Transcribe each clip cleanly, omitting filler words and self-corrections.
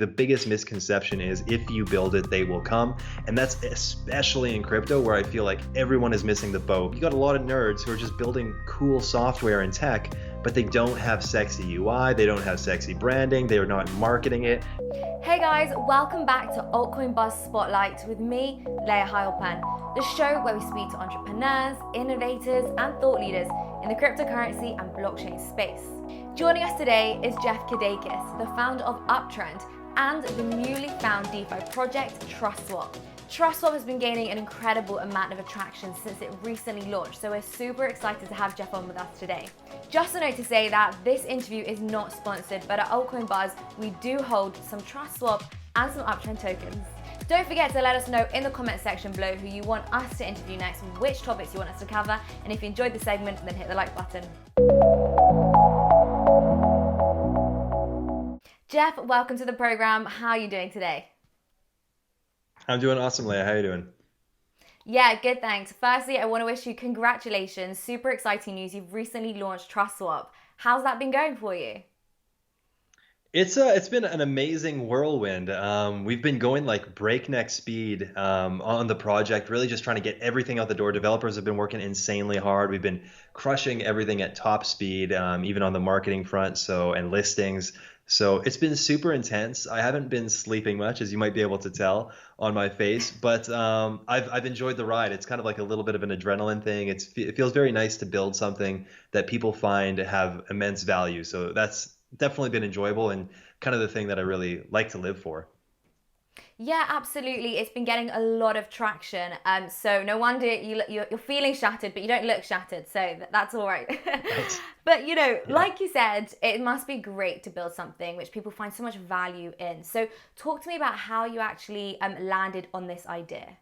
The biggest misconception is if you build it, they will come. And that's especially in crypto, where I feel like everyone is missing the boat. You got a lot of nerds who are just building cool software and tech, but they don't have sexy UI, they don't have sexy branding, they are not marketing it. Hey guys, welcome back to Altcoin Buzz Spotlight with me, Layah Heilpern, the show where we speak to entrepreneurs, innovators, and thought leaders in the cryptocurrency and blockchain space. Joining us today is Jeff Kirdeikis, the founder of Uptrend and the newly found DeFi project, TrustSwap. TrustSwap has been gaining an incredible amount of attraction since it recently launched, so we're super excited to have Jeff on with us today. Just a note to say that this interview is not sponsored, but at Altcoin Buzz, we do hold some TrustSwap and some Uptrend tokens. Don't forget to let us know in the comment section below who you want us to interview next, which topics you want us to cover, and if you enjoyed the segment, then hit the like button. Jeff, welcome to the program. How are you doing today? I'm doing awesome, Layah. How are you doing? Yeah, good, thanks. Firstly, I want to wish you congratulations. Super exciting news. You've recently launched TrustSwap. How's that been going for you? It's been an amazing whirlwind. We've been going like breakneck speed on the project, really just trying to get everything out the door. Developers have been working insanely hard. We've been crushing everything at top speed, even on the marketing front, and listings. So it's been super intense. I haven't been sleeping much, as you might be able to tell on my face, but I've enjoyed the ride. It's kind of like a little bit of an adrenaline thing. It feels very nice to build something that people find to have immense value. So that's definitely been enjoyable and kind of the thing that I really like to live for. Yeah, absolutely. It's been getting a lot of traction. So no wonder you're feeling shattered, but you don't look shattered. So that's all right. Right. But, like you said, it must be great to build something which people find so much value in. So talk to me about how you actually landed on this idea.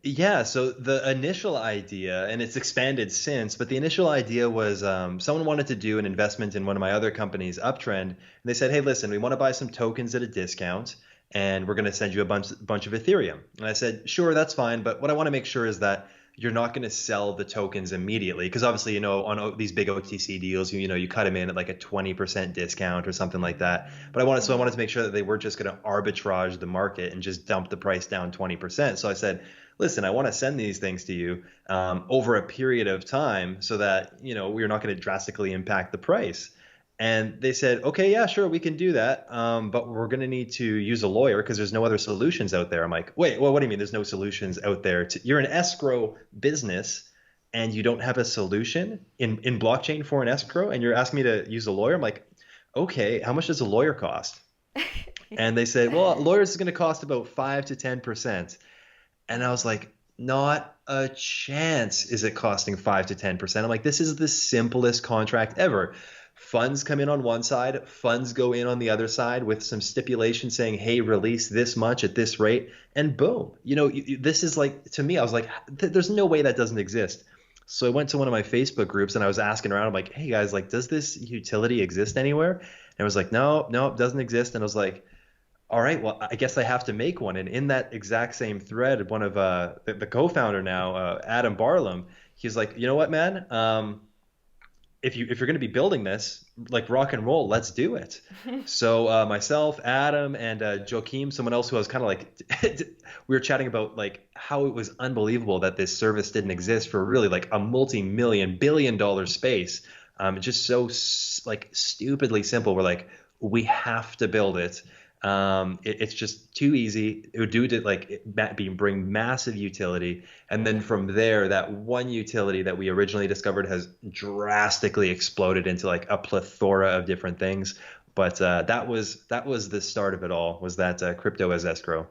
Yeah, so the initial idea, and it's expanded since, but the initial idea was someone wanted to do an investment in one of my other companies, Uptrend, and they said, hey, listen, we want to buy some tokens at a discount, and we're going to send you a bunch of Ethereum. And I said, sure, that's fine, but what I want to make sure is that you're not going to sell the tokens immediately, because obviously, on these big OTC deals, you cut them in at like a 20% discount or something like that. But I wanted to make sure that they weren't just going to arbitrage the market and just dump the price down 20%. So I said, listen, I want to send these things to you over a period of time so that, we're not going to drastically impact the price. And they said, okay, yeah, sure, we can do that. But we're going to need to use a lawyer because there's no other solutions out there. I'm like, wait, well, what do you mean there's no solutions out there? You're an escrow business and you don't have a solution in blockchain for an escrow, and you're asking me to use a lawyer? I'm like, okay, how much does a lawyer cost? And they said, well, lawyers is going to cost about 5 to 10%. And I was like, not a chance is it costing 5 to 10%. I'm like, this is the simplest contract ever. Funds come in on one side, funds go in on the other side with some stipulation saying, hey, release this much at this rate, and boom. This is like, to me, I was like, there's no way that doesn't exist. So I went to one of my Facebook groups and I was asking around, I'm like, hey guys, like, does this utility exist anywhere? And I was like, no, it doesn't exist. And I was like, all right, well, I guess I have to make one. And in that exact same thread, one of the co-founder now, Adam Barlam, he's like, you know what, man? If you're going to be building this, like, rock and roll, let's do it. So myself, Adam, and Joakim, someone else who I was kind of like, we were chatting about like how it was unbelievable that this service didn't exist for really like a multi-million, billion-dollar space. Just so like stupidly simple. We're like, we have to build it. It's just too easy. It would bring massive utility, and then from there, that one utility that we originally discovered has drastically exploded into like a plethora of different things. But that was the start of it all. Was that crypto as escrow?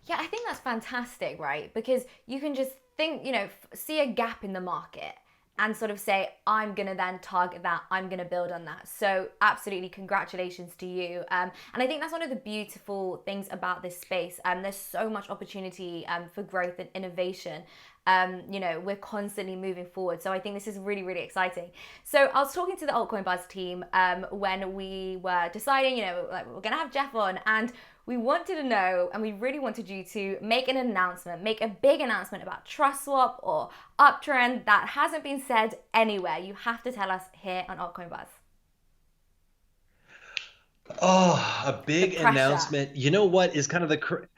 Yeah, I think that's fantastic, right? Because you can just think, see a gap in the market and sort of say, I'm going to then target that, I'm going to build on that. So absolutely, congratulations to you. And I think that's one of the beautiful things about this space. There's so much opportunity for growth and innovation. We're constantly moving forward. So I think this is really, really exciting. So I was talking to the Altcoin Buzz team when we were deciding, we're going to have Jeff on, and we wanted to know, and we really wanted you to make an announcement, make a big announcement about TrustSwap or Uptrend that hasn't been said anywhere. You have to tell us here on Altcoin Buzz. Oh, a The big pressure. announcement. You know what is kind of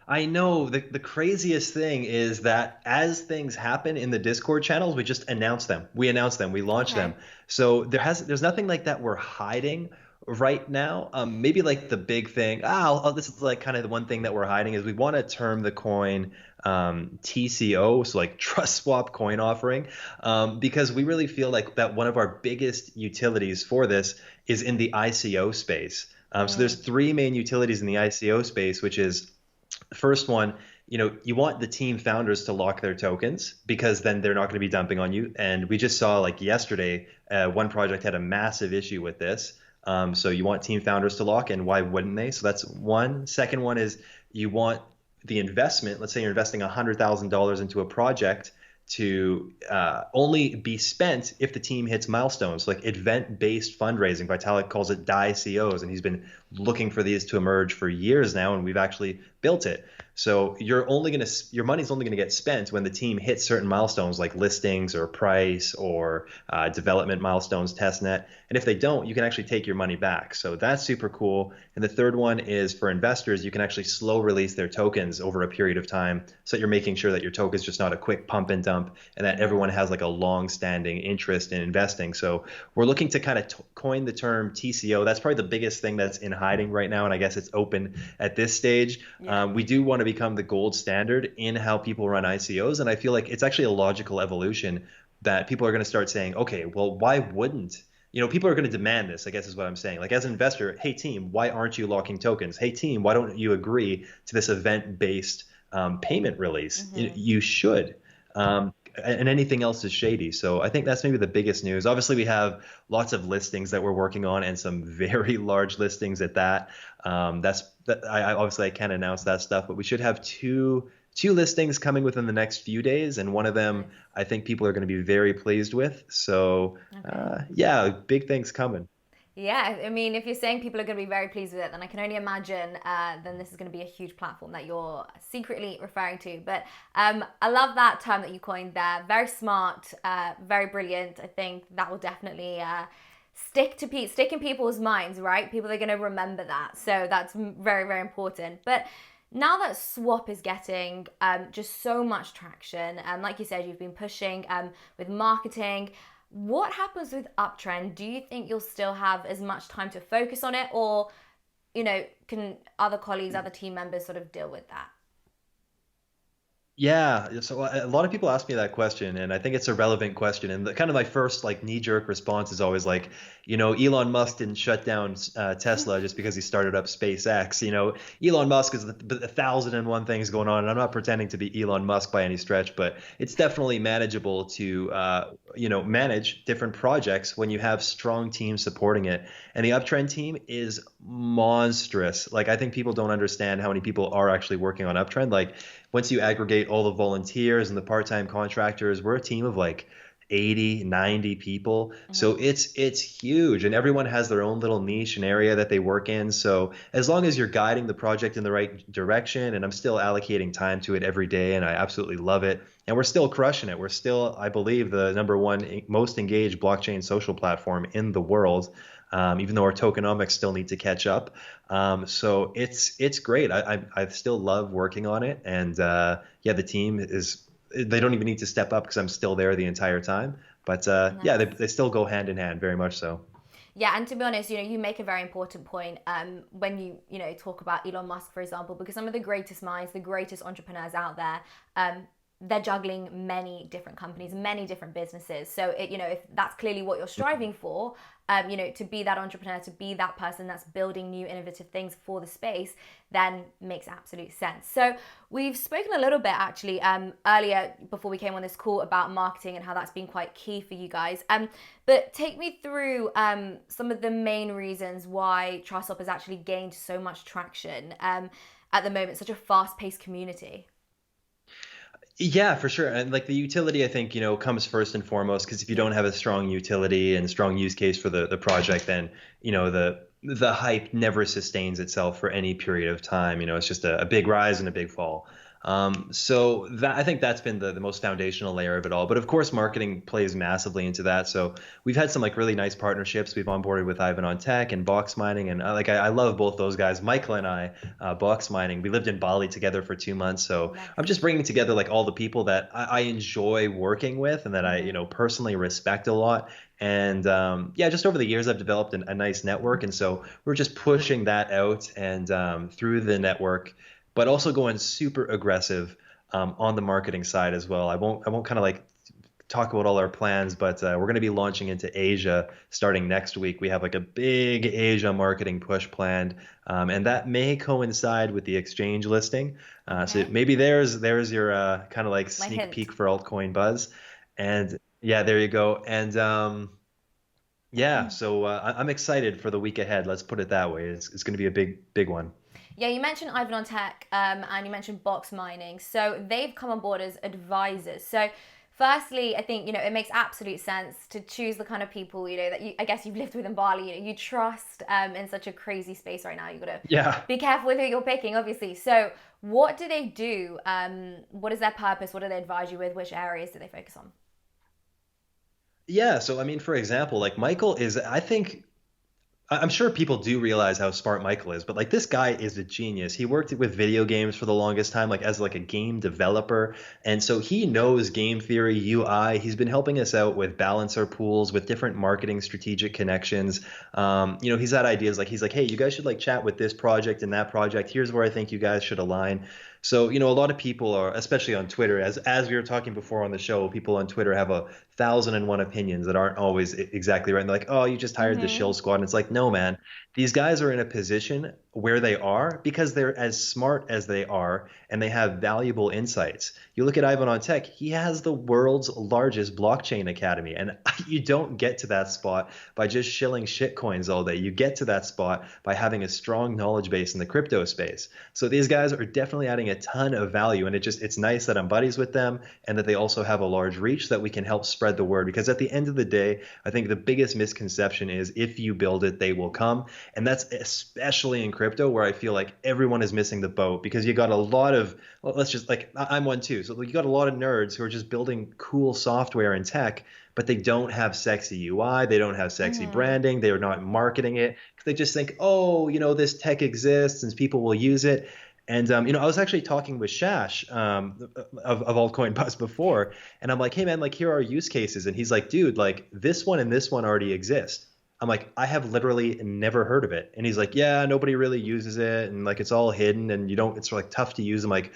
I know the craziest thing is that as things happen in the Discord channels, we just announce them. We announce them. We launch them. Okay. So there's nothing like that we're hiding right now. Maybe like the big thing. This is like kind of the one thing that we're hiding is we want to term the coin TCO, so like trust swap coin offering, because we really feel like that one of our biggest utilities for this is in the ICO space. So there's Mm, three main utilities in the ICO space, which is the first one, you want the team founders to lock their tokens because then they're not going to be dumping on you. And we just saw like yesterday, one project had a massive issue with this. So you want team founders to lock, and why wouldn't they? So that's one. Second one is you want the investment. Let's say you're investing $100,000 into a project to only be spent if the team hits milestones, like event-based fundraising. Vitalik calls it DICOs, and he's been looking for these to emerge for years now, and we've actually built it. So your money's only gonna get spent when the team hits certain milestones like listings or price or development milestones, testnet. And if they don't, you can actually take your money back. So that's super cool. And the third one is for investors, you can actually slow release their tokens over a period of time. So that you're making sure that your token is just not a quick pump and dump, and that everyone has like a long-standing interest in investing. So we're looking to kind of coin the term TCO. That's probably the biggest thing that's in hiding right now, and I guess it's open at this stage. yeah. We do want to become the gold standard in how people run ICOs, and I feel like it's actually a logical evolution that people are going to start saying, okay, well, why wouldn't people are going to demand this, I guess is what I'm saying. Like as an investor, hey team, why aren't you locking tokens? Hey team, why don't you agree to this event-based payment release? Hmm. You should. And anything else is shady. So I think that's maybe the biggest news. Obviously, we have lots of listings that we're working on, and some very large listings at that. I obviously I can't announce that stuff, but we should have two listings coming within the next few days, and one of them Nice. I think people are going to be very pleased with. So Okay. yeah, big things coming. Yeah, I mean, if you're saying people are going to be very pleased with it, then I can only imagine then this is going to be a huge platform that you're secretly referring to. But I love that term that you coined there. Very smart, very brilliant. I think that will definitely stick in people's minds, right? People are going to remember that. So that's very, very important. But now that swap is getting just so much traction, and like you said, you've been pushing with marketing. What happens with Uptrend? Do you think you'll still have as much time to focus on it, or can other colleagues, other team members sort of deal with that? Yeah, so a lot of people ask me that question, and I think it's a relevant question. And kind of my first like knee-jerk response is always like, Elon Musk didn't shut down Tesla just because he started up SpaceX. Elon Musk is a thousand and one things going on, and I'm not pretending to be Elon Musk by any stretch, but it's definitely manageable to manage different projects when you have strong teams supporting it. And the Uptrend team is monstrous. Like I think people don't understand how many people are actually working on Uptrend. Like once you aggregate all the volunteers and the part-time contractors, we're a team of like 80, 90 people. So Hmm. it's huge, and everyone has their own little niche and area that they work in. So as long as you're guiding the project in the right direction, and I'm still allocating time to it every day, and I absolutely love it, and we're still crushing it. We're still, I believe, the number one most engaged blockchain social platform in the world. Even though our tokenomics still need to catch up. So it's great. I still love working on it, and yeah, the team is they don't even need to step up because I'm still there the entire time. But yeah, Nice. they still go hand in hand, very much so. Yeah, and to be honest, you make a very important point when you talk about Elon Musk, for example, because some of the greatest minds, the greatest entrepreneurs out there, they're juggling many different companies, many different businesses. So if that's clearly what you're striving for, to be that entrepreneur, to be that person that's building new innovative things for the space, then makes absolute sense. So we've spoken a little bit actually earlier before we came on this call about marketing and how that's been quite key for you guys. But take me through some of the main reasons why TrustSwap has actually gained so much traction at the moment, such a fast-paced community. Yeah, for sure. And like the utility, I think, comes first and foremost, because if you Yeah. don't have a strong utility and strong use case for the project, then, the hype never sustains itself for any period of time. It's just a big rise and a big fall. So that I think that's been the most foundational layer of it all. But of course, marketing plays massively into that. So we've had some like really nice partnerships. We've onboarded with Ivan on Tech and Boxmining, and I love both those guys. Michael and I, Boxmining, we lived in Bali together for 2 months. So I'm just bringing together like all the people that I enjoy working with and that I personally respect a lot. And yeah, just over the years, I've developed a nice network, and so we're just pushing that out and through the network, but also going super aggressive on the marketing side as well. I won't kind of like talk about all our plans, but we're going to be launching into Asia starting next week. We have like a big Asia marketing push planned, and that may coincide with the exchange listing. So maybe there's your kind of like sneak peek for altcoin buzz. And yeah, there you go. And yeah, so I'm excited for the week ahead. Let's put it that way. It's going to be a big one. Yeah, you mentioned Ivan on Tech and you mentioned Boxmining. So they've come on board as advisors. So firstly, I think, it makes absolute sense to choose the kind of people, that I guess you've lived with in Bali, you trust in such a crazy space right now. You've got to be careful with who you're picking, obviously. So what do they do? What is their purpose? What do they advise you with? Which areas do they focus on? Yeah, so I mean, for example, like Michael is, I'm sure people do realize how smart Michael is, but like this guy is a genius. He worked with video games for the longest time, like as like a game developer. And so he knows game theory, UI. He's been helping us out with balancer pools, with different marketing strategic connections. He's had ideas like, he's like, hey, you guys should like chat with this project and that project. Here's where I think you guys should align. So, a lot of people are, especially on Twitter, as we were talking before on the show, people on Twitter have 1,001 opinions that aren't always exactly right. And they're like, oh, you just hired the shill squad. And it's like, no, man, these guys are in a position where they are because they're as smart as they are and they have valuable insights. You look at Ivan on Tech, he has the world's largest blockchain academy. And you don't get to that spot by just shilling shit coins all day. You get to that spot by having a strong knowledge base in the crypto space. So these guys are definitely adding a ton of value. And it's nice that I'm buddies with them and that they also have a large reach that we can help spread the word. Because at the end of the day, I think the biggest misconception is if you build it, they will come. And that's especially in crypto where I feel like everyone is missing the boat because you got a lot of, let's just like, I'm one too. So you got a lot of nerds who are just building cool software and tech, but they don't have sexy UI. They don't have sexy branding. They're not marketing it. They just think, oh, this tech exists and people will use it. And, I was actually talking with Shash of Altcoin Buzz before, and I'm like, hey, man, like, here are use cases. And he's like, dude, like this one and this one already exist. I'm like, I have literally never heard of it. And he's like, yeah, nobody really uses it. And like, it's all hidden and it's like tough to use. I'm like,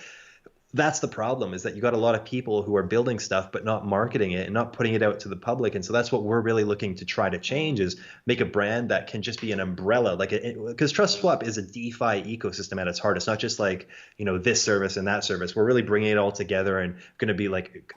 that's the problem, is that you got a lot of people who are building stuff but not marketing it and not putting it out to the public. And so that's what we're really looking to try to change, is make a brand that can just be an umbrella, like because TrustSwap is a DeFi ecosystem at its heart. It's not just like, this service and that service. We're really bringing it all together and going to be like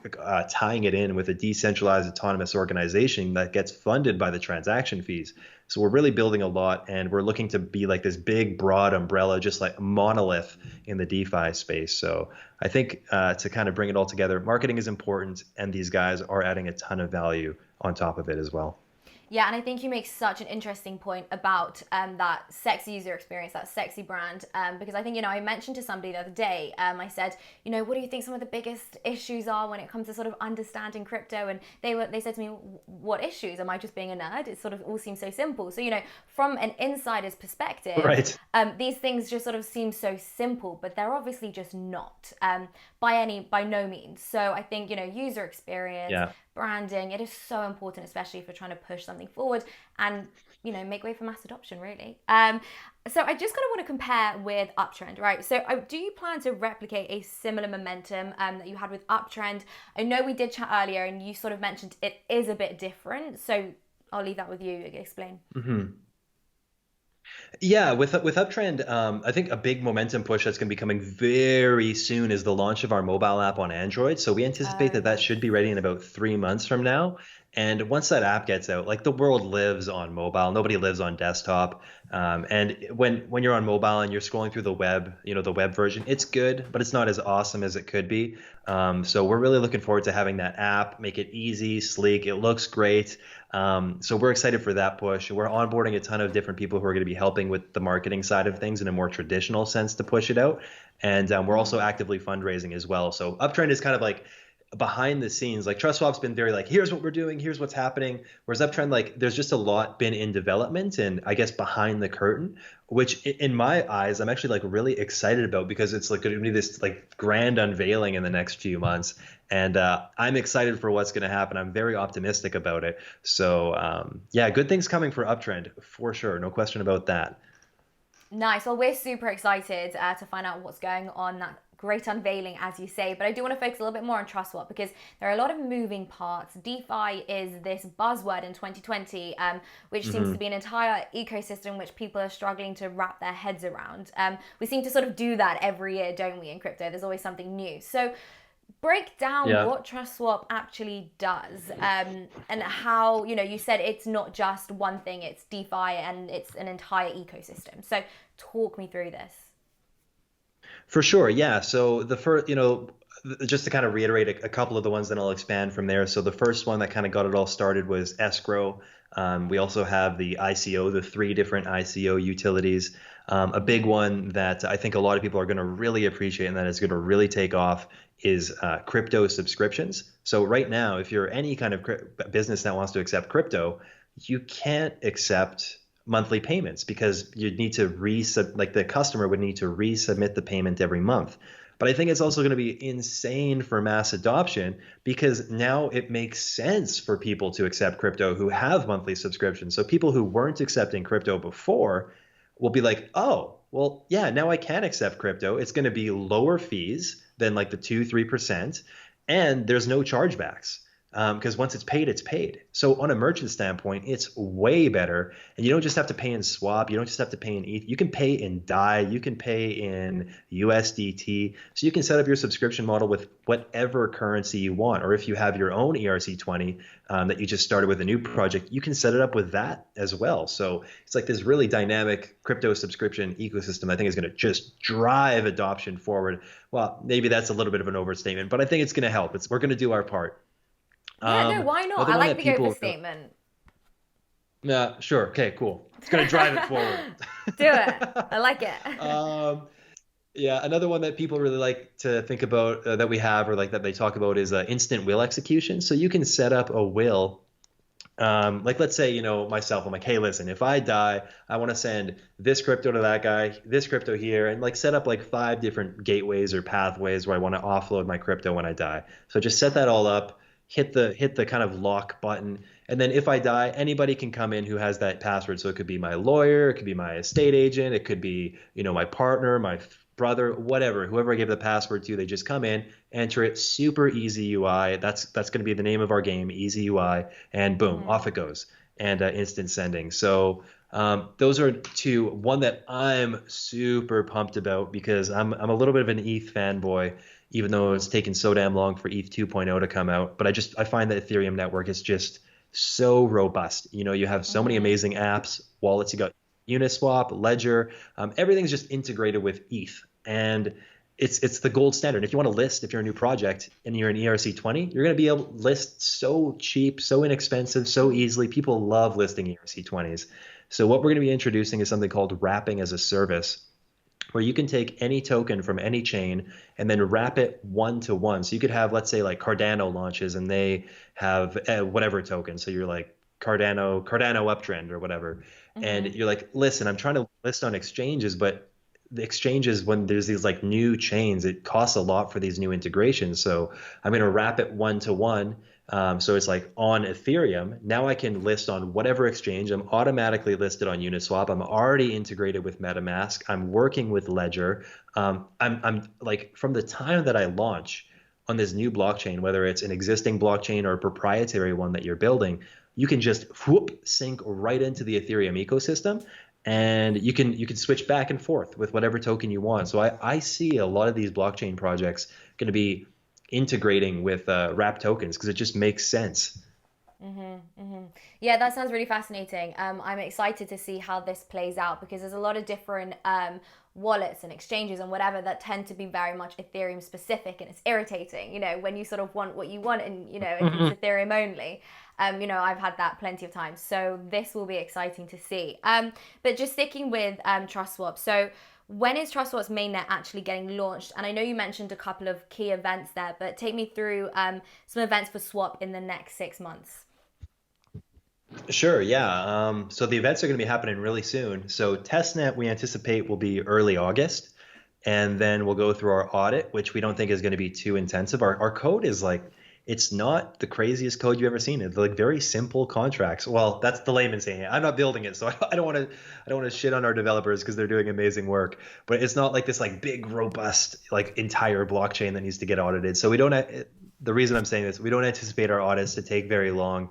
tying it in with a decentralized autonomous organization that gets funded by the transaction fees. So we're really building a lot, and we're looking to be like this big, broad umbrella, just like a monolith in the DeFi space. So I think to kind of bring it all together, marketing is important, and these guys are adding a ton of value on top of it as well. Yeah, and I think you make such an interesting point about that sexy user experience, that sexy brand, because I think, I mentioned to somebody the other day, I said, what do you think some of the biggest issues are when it comes to sort of understanding crypto? And they said to me, what issues? Am I just being a nerd? It sort of all seems so simple. So, from an insider's perspective, right. These things just sort of seem so simple, but they're obviously just not by no means. So I think, user experience, branding, it is so important, especially if you're trying to push something forward and make way for mass adoption, really. So I just kind of want to compare with Uptrend, right? So do you plan to replicate a similar momentum that you had with Uptrend? I know we did chat earlier and you sort of mentioned it is a bit different, so I'll leave that with you. Explain. Yeah, with Uptrend, I think a big momentum push that's going to be coming very soon is the launch of our mobile app on Android. So we anticipate that should be ready in about 3 months from now. And once that app gets out, like the world lives on mobile, nobody lives on desktop. And when you're on mobile and you're scrolling through the web, the web version, it's good, but it's not as awesome as it could be. So we're really looking forward to having that app, make it easy, sleek. It looks great. So we're excited for that push. We're onboarding a ton of different people who are going to be helping with the marketing side of things in a more traditional sense to push it out. And we're also actively fundraising as well. So Uptrend is kind of like behind the scenes. Like TrustSwap's been very like, here's what we're doing, here's what's happening. Whereas Uptrend, like there's just a lot been in development and I guess behind the curtain, which in my eyes, I'm actually like really excited about because it's like going to be this like grand unveiling in the next few months. And I'm excited for what's going to happen. I'm very optimistic about it. So yeah, good things coming for Uptrend for sure. No question about that. Nice. Well, we're super excited to find out what's going on. That great unveiling, as you say, but I do want to focus a little bit more on TrustSwap because there are a lot of moving parts. DeFi is this buzzword in 2020, which seems to be an entire ecosystem which people are struggling to wrap their heads around. We seem to sort of do that every year, don't we, in crypto? There's always something new. So break down what TrustSwap actually does and how, you said it's not just one thing, it's DeFi and it's an entire ecosystem. So talk me through this. For sure, yeah. So the first, just to kind of reiterate a couple of the ones, then I'll expand from there. So the first one that kind of got it all started was escrow. We also have the ICO, the 3 different ICO utilities. A big one that I think a lot of people are going to really appreciate and that is going to really take off is crypto subscriptions. So right now, if you're any kind of business that wants to accept crypto, you can't accept monthly payments because you'd need to the customer would need to resubmit the payment every month. But I think it's also going to be insane for mass adoption because now it makes sense for people to accept crypto who have monthly subscriptions. So people who weren't accepting crypto before will be like, oh, well, yeah, now I can accept crypto. It's going to be lower fees than like the 2-3%, and there's no chargebacks. Because once it's paid, it's paid. So on a merchant standpoint, it's way better. And you don't just have to pay in swap. You don't just have to pay in ETH. You can pay in DAI. You can pay in USDT. So you can set up your subscription model with whatever currency you want. Or if you have your own ERC20 that you just started with a new project, you can set it up with that as well. So it's like this really dynamic crypto subscription ecosystem I think is going to just drive adoption forward. Well, maybe that's a little bit of an overstatement, but I think it's going to help. We're going to do our part. Yeah, no, why not? I like the overstatement. Yeah, sure. Okay, cool. It's going to drive it forward. Do it. I like it. Yeah, another one that people really like to think about that we have or like that they talk about is instant will execution. So you can set up a will. Like let's say, myself, I'm like, hey, listen, if I die, I want to send this crypto to that guy, this crypto here, and like set up like 5 different gateways or pathways where I want to offload my crypto when I die. So just set that all up. Hit the kind of lock button. And then if I die, anybody can come in who has that password. So it could be my lawyer, it could be my estate agent, it could be, my partner, my brother, whatever, whoever I give the password to, they just come in, enter it, super easy UI. That's going to be the name of our game, easy UI, and boom, off it goes. And instant sending. So those are 2. One that I'm super pumped about because I'm a little bit of an ETH fanboy, even though it's taken so damn long for ETH 2.0 to come out. But I find the Ethereum network is just so robust. You have so many amazing apps, wallets. You got Uniswap, Ledger, everything's just integrated with ETH. And it's the gold standard. If you want to list, if you're a new project and you're an ERC20, you're going to be able to list so cheap, so inexpensive, so easily. People love listing ERC20s. So what we're going to be introducing is something called wrapping as a service, where you can take any token from any chain and then wrap it one-to-one. So you could have, let's say, like Cardano launches and they have whatever token. So you're like Cardano Uptrend or whatever. And you're like, listen, I'm trying to list on exchanges, but the exchanges, when there's these like new chains, it costs a lot for these new integrations. So I'm going to wrap it one-to-one. So it's like on Ethereum. Now I can list on whatever exchange. I'm automatically listed on Uniswap. I'm already integrated with MetaMask. I'm working with Ledger. I'm like, from the time that I launch on this new blockchain, whether it's an existing blockchain or a proprietary one that you're building, you can just sync right into the Ethereum ecosystem. And you can switch back and forth with whatever token you want. So I see a lot of these blockchain projects going to be integrating with wrap tokens because it just makes sense. Yeah, that sounds really fascinating. I'm excited to see how this plays out because there's a lot of different wallets and exchanges and whatever that tend to be very much Ethereum specific, and it's irritating, when you sort of want what you want and it's Ethereum only. I've had that plenty of times, so this will be exciting to see. But just sticking with TrustSwap, so when is TrustSwap's mainnet actually getting launched? And I know you mentioned a couple of key events there, but take me through some events for Swap in the next 6 months. Sure, yeah. So the events are going to be happening really soon. So testnet we anticipate will be early August, and then we'll go through our audit, which we don't think is going to be too intensive. Our code is like, it's not the craziest code you've ever seen. It's like very simple contracts. Well, that's the layman saying it. I'm not building it, so I don't want to shit on our developers because they're doing amazing work. But it's not like this like big robust like entire blockchain that needs to get audited. So we don't. The reason I'm saying this, we don't anticipate our audits to take very long.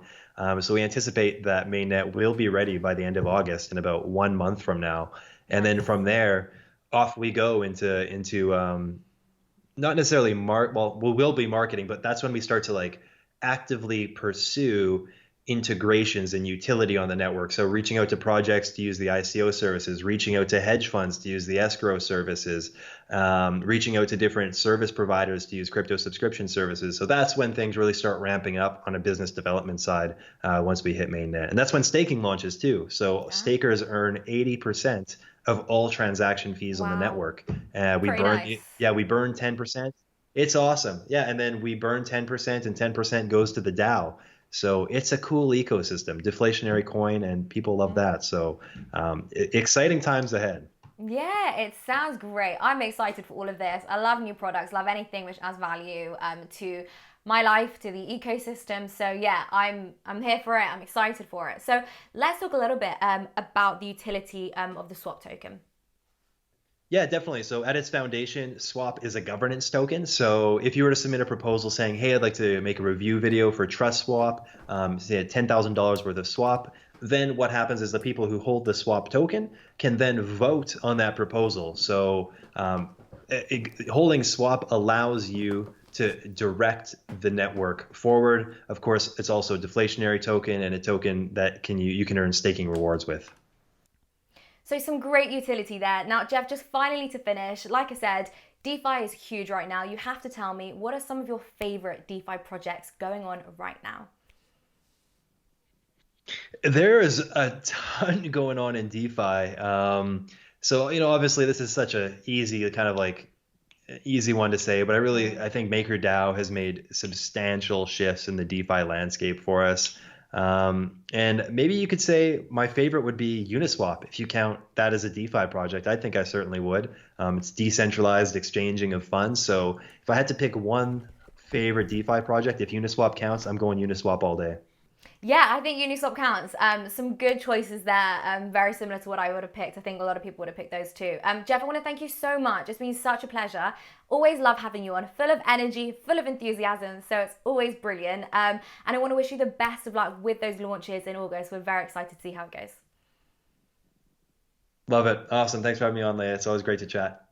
So we anticipate that mainnet will be ready by the end of August, in about 1 month from now, and then from there off we go into not necessarily well, we will be marketing, but that's when we start to like actively pursue integrations and utility on the network. So reaching out to projects to use the ICO services, reaching out to hedge funds to use the escrow services, reaching out to different service providers to use crypto subscription services. So that's when things really start ramping up on a business development side once we hit mainnet. And that's when staking launches too. So stakers earn 80% of all transaction fees on the network. We burn 10%. It's awesome. Yeah, and then we burn 10% and 10% goes to the DAO. So it's a cool ecosystem, deflationary coin, and people love that. So exciting times ahead. Yeah, it sounds great. I'm excited for all of this. I love new products, love anything which adds value to my life, to the ecosystem. So yeah, I'm here for it. I'm excited for it. So let's talk a little bit about the utility of the swap token. Yeah, definitely. So at its foundation, Swap is a governance token. So if you were to submit a proposal saying, hey, I'd like to make a review video for TrustSwap, say at $10,000 worth of swap, then what happens is the people who hold the swap token can then vote on that proposal. So holding swap allows you to direct the network forward. Of course, it's also a deflationary token and a token that you can earn staking rewards with. So some great utility there. Now, Jeff, just finally to finish, like I said, DeFi is huge right now. You have to tell me, what are some of your favorite DeFi projects going on right now? There is a ton going on in DeFi. So, obviously this is such a easy one to say, but I think MakerDAO has made substantial shifts in the DeFi landscape for us. And maybe you could say my favorite would be Uniswap. If you count that as a DeFi project, I think I certainly would. It's decentralized exchanging of funds. So if I had to pick one favorite DeFi project, if Uniswap counts, I'm going Uniswap all day. Yeah, I think Uniswap counts. Some good choices there. Very similar to what I would have picked. I think a lot of people would have picked those too. Jeff, I want to thank you so much. It's been such a pleasure. Always love having you on. Full of energy, full of enthusiasm. So it's always brilliant. And I want to wish you the best of luck with those launches in August. We're very excited to see how it goes. Love it. Awesome. Thanks for having me on, Layah. It's always great to chat.